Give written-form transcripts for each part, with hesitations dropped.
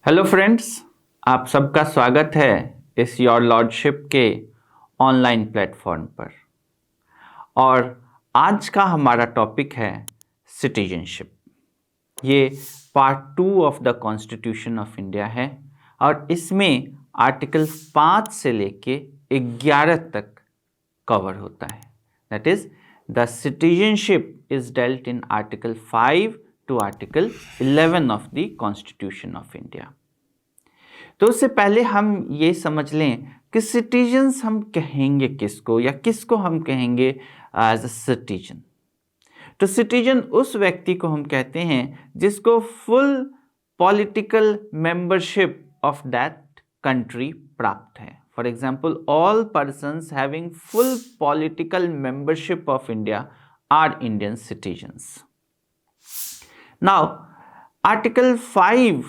Hello friends, आप सबका स्वागत है इस योर लॉर्डशिप के ऑनलाइन प्लेटफॉर्म पर। और आज का हमारा टॉपिक है सिटीजनशिप। ये part 2 of the constitution of India है और इसमें आर्टिकल 5 से लेके 11 तक कवर होता है। That is the citizenship is dealt in article 5 to article 11 of the constitution of India. तो उससे पहले हम ये समझ लें कि सिटीजन्स हम कहेंगे किसको, या किसको हम कहेंगे एज अ सिटीजन। तो सिटीजन उस व्यक्ति को हम कहते हैं जिसको full political membership of that country प्राप्त है। For example, all persons having full political membership of India are Indian citizens. Now article 5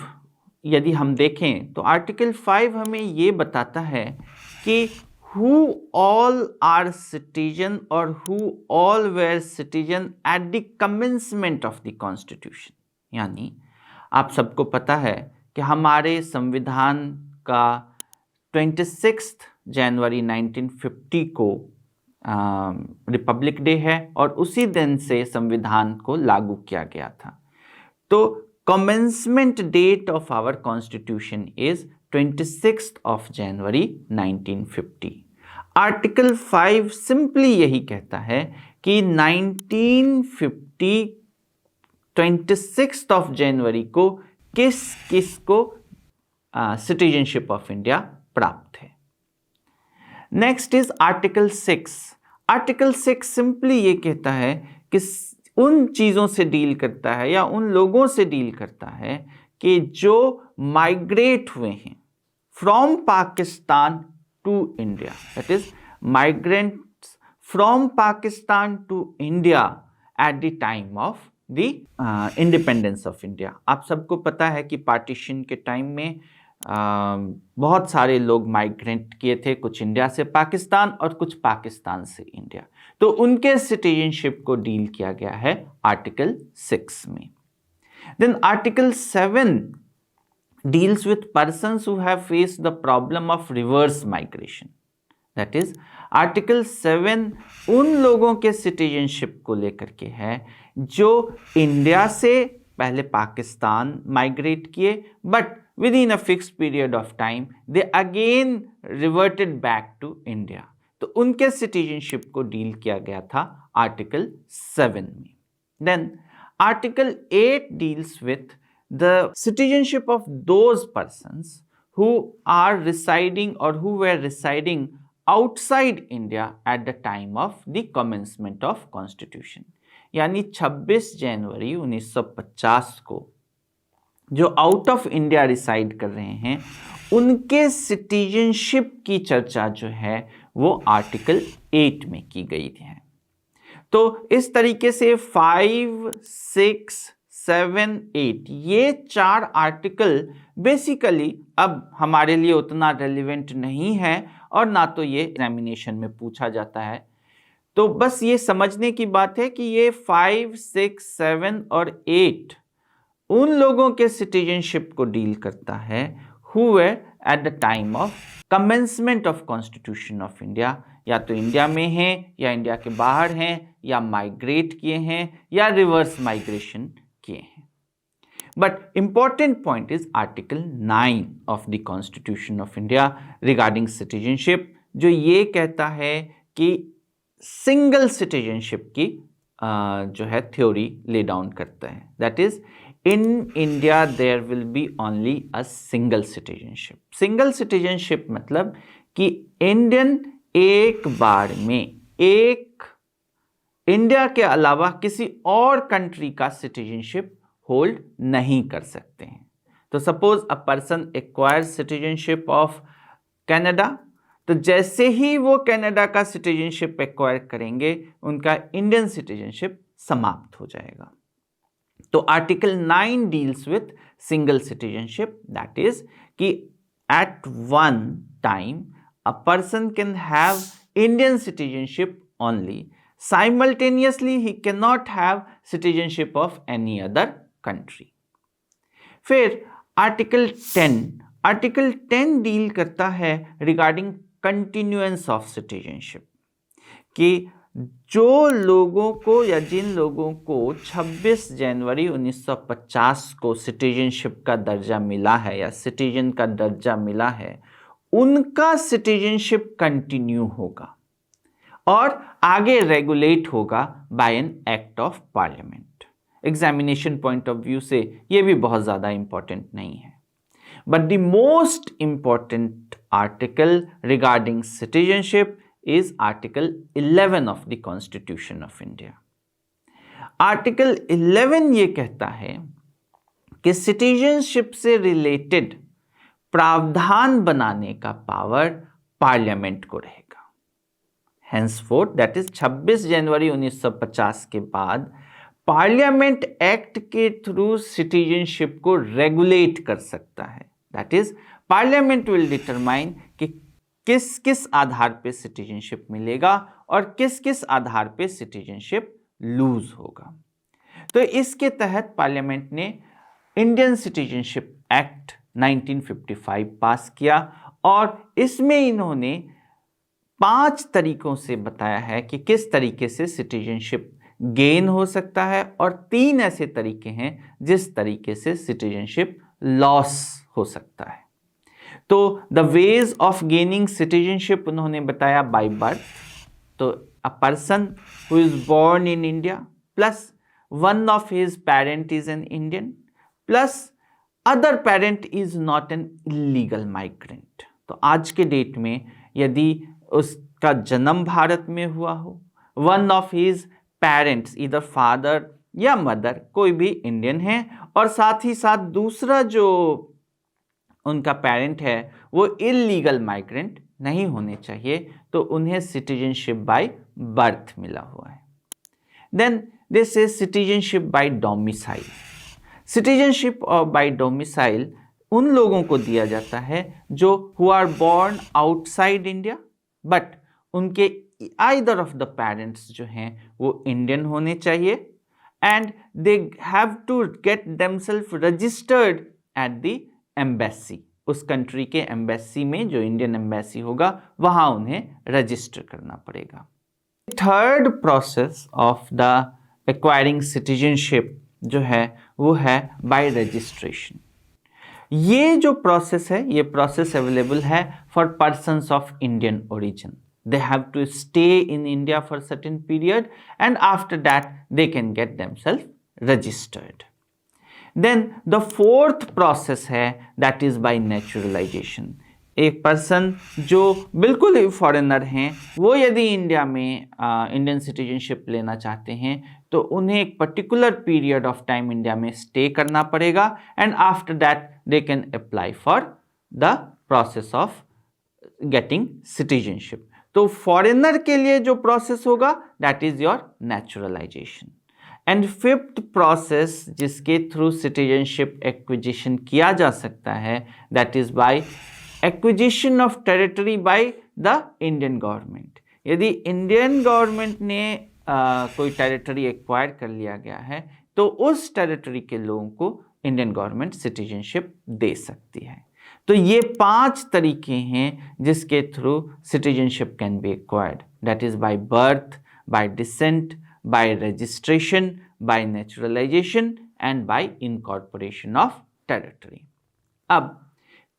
यदि हम देखें तो आर्टिकल 5 हमें ये बताता है कि who all are citizen और who all were citizen at the commencement of the constitution। यानी आप सबको पता है कि हमारे संविधान का 26 जनवरी 1950 को रिपब्लिक डे है और उसी दिन से संविधान को लागू किया गया था। तो commencement date of our constitution is 26th of January 1950। Article 5 simply यही कहता है कि 1950 26th ऑफ जनवरी को किस को सिटीजनशिप ऑफ इंडिया प्राप्त है। Next is article 6। Article 6 simply ये कहता है कि उन चीज़ों से डील करता है या उन लोगों से डील करता है कि जो माइग्रेट हुए हैं from Pakistan to India. That is migrants from Pakistan to India at the time of the independence of India. आप सबको पता है कि पार्टीशन के टाइम में बहुत सारे लोग माइग्रेट किए थे, कुछ इंडिया से पाकिस्तान और कुछ पाकिस्तान से इंडिया। तो उनके सिटीजनशिप को डील किया गया है आर्टिकल 6 में। Then article 7 deals with persons who have faced the problem of reverse migration. That is article 7 उन लोगों के सिटीजनशिप को लेकर के है जो इंडिया से पहले पाकिस्तान माइग्रेट किए, but within a fixed period of time they again reverted back to India। तो उनके सिटीजनशिप को डील किया गया था आर्टिकल 7 में। Then article 8 deals with the citizenship of those persons who are residing or who were residing outside India at the time of the commencement of constitution। यानी 26 जनवरी 1950 को जो आउट ऑफ इंडिया रिसाइड कर रहे हैं उनके citizenship की चर्चा जो है वो आर्टिकल 8 में की गई है। तो इस तरीके से 5, 6, 7, 8 ये 4 आर्टिकल बेसिकली अब हमारे लिए उतना रेलिवेंट नहीं है और ना तो ये एग्जामिनेशन में पूछा जाता है। तो बस ये समझने की बात है कि ये 5, 6, 7 और 8 उन लोगों के सिटीजनशिप को डील करता है who were at the time of commencement of constitution of India। या तो इंडिया में हैं या इंडिया के बाहर हैं या माइग्रेट किए हैं या रिवर्स माइग्रेशन किए हैं। But important point is article 9 of the constitution of India regarding citizenship, जो ये कहता है कि सिंगल सिटीजनशिप की जो है थ्योरी ले डाउन करता है। That is in India there will be only a single citizenship। single citizenship मतलब कि इंडियन एक बार में एक इंडिया के अलावा किसी और कंट्री का सिटीजनशिप होल्ड नहीं कर सकते हैं। तो suppose a person acquires citizenship of Canada, तो जैसे ही वो कनाडा का सिटीजनशिप एक्वायर करेंगे उनका इंडियन सिटीजनशिप समाप्त हो जाएगा। तो article 9 deals with single citizenship. That is कि at one time a person can have Indian citizenship only, simultaneously he can not have citizenship of any other country. फिर article 10 deal करता है regarding continuance of citizenship, कि जो लोगों को या जिन लोगों को 26 जनवरी 1950 को सिटीजनशिप का दर्जा मिला है या सिटीजन का दर्जा मिला है, उनका सिटीजनशिप कंटिन्यू होगा और आगे रेगुलेट होगा by an act of parliament. Examination point of view से ये भी बहुत ज़्यादा इंपॉर्टेंट नहीं है। But the most important article regarding citizenship is Article 11 of the Constitution of India. Article 11 ये कहता है कि सिटीजनशिप से रिलेटेड प्रावधान बनाने का पावर पार्लियामेंट को रहेगा। Henceforth, that is 26 जनवरी 1950 के बाद पार्लियामेंट एक्ट के थ्रू सिटीजनशिप को रेगुलेट कर सकता है। That is, parliament will determine कि किस किस आधार पे सिटीजनशिप मिलेगा और किस किस आधार पे सिटीजनशिप लूज होगा। तो इसके तहत पार्लियामेंट ने इंडियन सिटीजनशिप एक्ट 1955 पास किया और इसमें इन्होंने 5 तरीकों से बताया है कि किस तरीके से सिटीजनशिप गेन हो सकता है और 3 ऐसे तरीके हैं जिस तरीके से सिटीजनशिप लॉस हो सकता है। तो the ways of gaining citizenship उन्होंने बताया बाय बर्थ, तो a person who is born in India plus one of his parent is an Indian plus other parent is not an illegal migrant. तो आज के डेट में यदि उसका जन्म भारत में हुआ हो, वन ऑफ हिज पेरेंट्स इधर फादर या मदर कोई भी इंडियन है और साथ ही साथ दूसरा जो उनका पेरेंट है वो इलीगल माइग्रेंट नहीं होने चाहिए, तो उन्हें सिटीजनशिप बाय बर्थ मिला हुआ है। Then this is citizenship by domicile. Citizenship by domicile उन लोगों को दिया जाता है जो who are born outside India but उनके आइदर ऑफ द पेरेंट्स जो हैं वो इंडियन होने चाहिए and they have to get themselves registered at the embassy. उस कंट्री के एम्बेसी में जो इंडियन एम्बेसी होगा वहां उन्हें रजिस्टर करना पड़ेगा। Third process of the acquiring citizenship जो है वो है बाय रजिस्ट्रेशन। ये जो प्रोसेस है ये प्रोसेस अवेलेबल है for persons of Indian origin. They have to stay in India for a certain period and after that they can get themselves registered. Then the fourth process है that is by naturalization. एक person जो बिल्कुल ही foreigner हैं वो यदि India में Indian citizenship लेना चाहते हैं तो उन्हें एक particular period of time India में स्टे करना पड़ेगा and after that they can apply for the process of getting citizenship. तो फॉरेनर के लिए जो प्रोसेस होगा that is your naturalisation. And fifth process जिसके थ्रू सिटीजनशिप एक्विजिशन किया जा सकता है that is bye acquisition of territory by the Indian government. यदि इंडियन गवर्नमेंट ने कोई टेरिटरी एक्वायर कर लिया गया है तो उस टेरिटरी के लोगों को इंडियन गवर्नमेंट सिटीजनशिप दे सकती है। तो ये 5 तरीके हैं जिसके through citizenship can be acquired, that is bye birth, by descent, by registration, by naturalisation and bye incorporation of territory. अब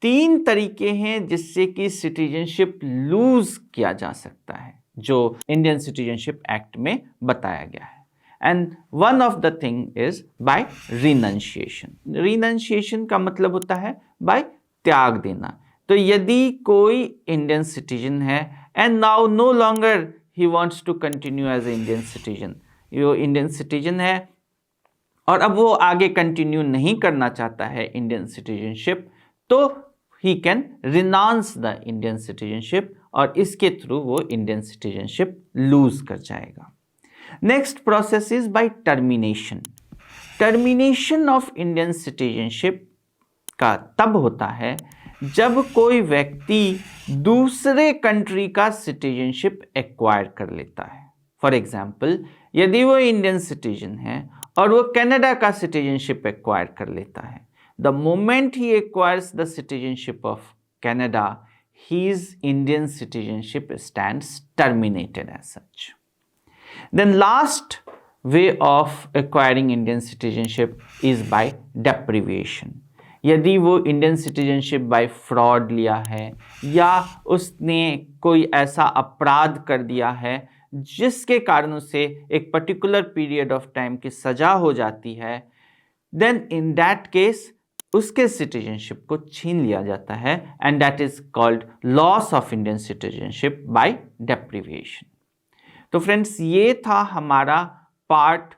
3 तरीके हैं जिससे कि सिटीजनशिप लूज किया जा सकता है जो इंडियन सिटीजनशिप एक्ट में बताया गया है and one of the thing is by renunciation. Renunciation का मतलब होता है बाय त्याग देना। तो यदि कोई इंडियन सिटीजन है and now no longer he wants to continue as a Indian citizen, वो इंडियन सिटीजन है और अब वो आगे कंटिन्यू नहीं करना चाहता है इंडियन सिटीजनशिप, तो he can renounce the Indian citizenship और इसके थ्रू वो इंडियन सिटीजनशिप लूज कर जाएगा। Next process is by termination. Termination of Indian citizenship का तब होता है जब कोई व्यक्ति दूसरे कंट्री का सिटीजनशिप एक्वायर कर लेता है। फॉर एग्जाम्पल, यदि वो इंडियन सिटीजन है और वो कनाडा का सिटीजनशिप एक्वायर कर लेता है, the moment he acquires the citizenship of Canada, his Indian citizenship stands terminated as such. Then last way of acquiring Indian citizenship is by deprivation. यदि वो इंडियन सिटीजनशिप बाय फ्रॉड लिया है या उसने कोई ऐसा अपराध कर दिया है जिसके कारण उसे एक पर्टिकुलर पीरियड ऑफ टाइम की सजा हो जाती है, देन इन दैट केस उसके सिटीजनशिप को छीन लिया जाता है and that is called loss of Indian citizenship by deprivation. तो फ्रेंड्स, ये था हमारा part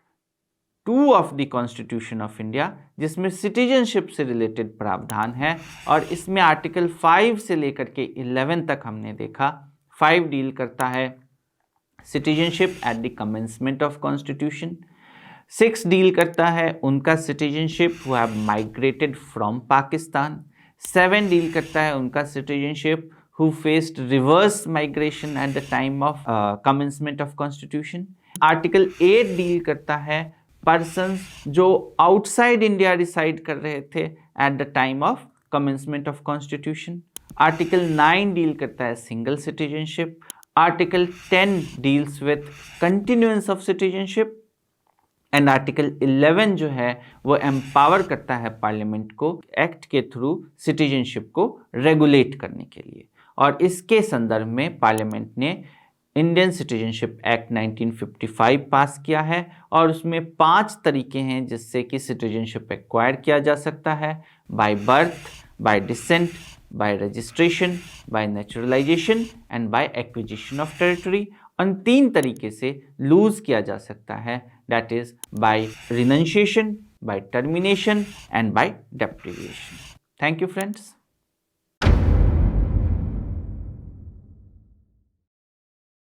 2 of the constitution of India, जिसमें सिटीजनशिप से रिलेटेड प्रावधान है और इसमें आर्टिकल 5 से लेकर के 11 तक हमने देखा। 5 डील करता है citizenship at the commencement of constitution. 6 deal करता है उनका citizenship who have migrated from Pakistan. 7 deal करता है उनका citizenship who faced reverse migration at the time of commencement of constitution. Article 8 deal करता है persons जो outside India reside कर रहे थे at the time of commencement of constitution. Article 9 deal करता है single citizenship. Article 10 deals with continuance of citizenship. And article 11 जो है वो एम्पावर करता है पार्लियामेंट को एक्ट के थ्रू सिटीजनशिप को रेगुलेट करने के लिए। और इसके संदर्भ में पार्लियामेंट ने इंडियन सिटीजनशिप एक्ट 1955 पास किया है और उसमें 5 तरीके हैं जिससे कि सिटीजनशिप एक्वायर किया जा सकता है: by birth, by descent, by registration, by naturalisation and by acquisition of territory. उन 3 तरीके से लूज किया जा सकता है, that is by renunciation, by termination and by deprivation. Thank you friends.